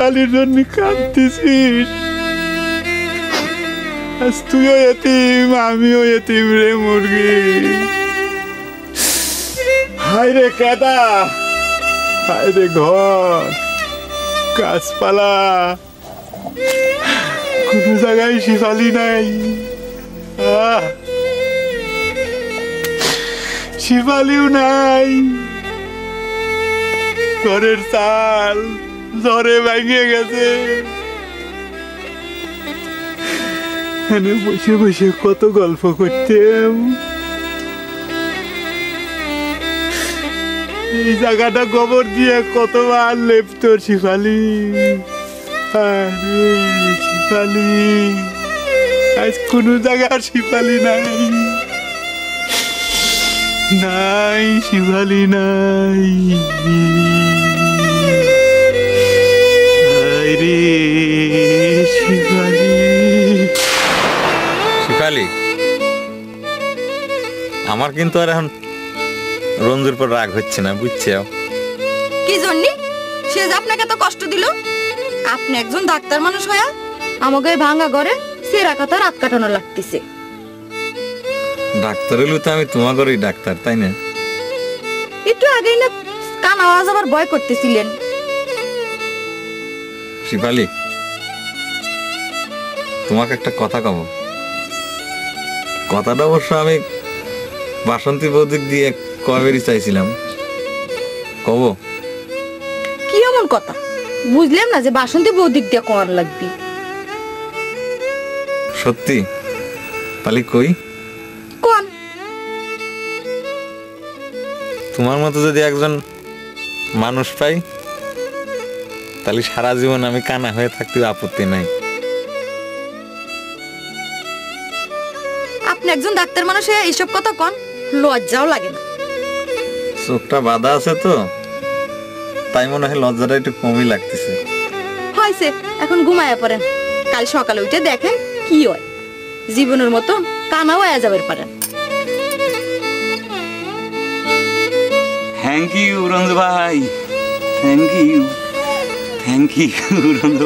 শিবালির জন্য কাঁদতেছিস। আজ তুইও এতিম, আমিও এতিম রে মুরগি। হায় রে কেদা, হায় রে ঘর, গাছপালা, কোনো জায়গায় শিবালি নাই। শিবালিও নাই। ঘরের চাল ঝড়ে ভেঙে গেছে। এখানে বসে বসে কত গল্প করতাম। এই জায়গাটা গোবর দিয়ে কতবার লেপতো শিবালি। আরে শিবালি, আজ কোনো জায়গার শিবালি নাই, নাই শিবালি নাই। রে শিবালি, শিবালি, আমার কিন্তু আর এখন রঞ্জুর পর রাগ হচ্ছে না, বুঝছো? কি জন্য সে যে আপনাকে এত কষ্ট দিল? আপনি একজন ডাক্তার মানুষ হয়ে আমাকে ভাঙা ঘরে সেরা কথা রাত কাটানো লাগতেছে। ডাক্তার হলেও তো আমি তোমার ঘরেই ডাক্তার, তাই না? একটু আগেই না কান আওয়াজ আবার ভয় করতেছিলেন। শিবালি, তোমাকে একটা কথা কব। কথাটা অবশ্য আমি বাসন্তী বৌদিক দিয়ে কবেরই চাইছিলাম, কব? কি এমন কথা? বুঝলাম না যে বাসন্তী বৌদিক দিয়ে কর লাগবে। সত্যি? তাহলে কই? কোন? তোমার মতো যদি একজন মানুষ পাই, তাহলে সারা জীবন আমি কানা হয়ে থাকতে আপত্তি নাই। আপনি একজন ডাক্তার মানুষ হয়ে এইসব কথা কোন? লজ্জাও লাগে না? চোখটা বাঁধা আছে তো, তাই মনে হয় লজ্জাটা একটু কমই লাগতেছে। হয়েছে, এখন ঘুমায়া পড়েন। কাল সকালে উঠে দেখেন কি হয়। জীবনের মতো কানাও হয়ে যাবে পারেন। থ্যাংক ইউ রঞ্জু ভাই, thank you, thank you Ranju.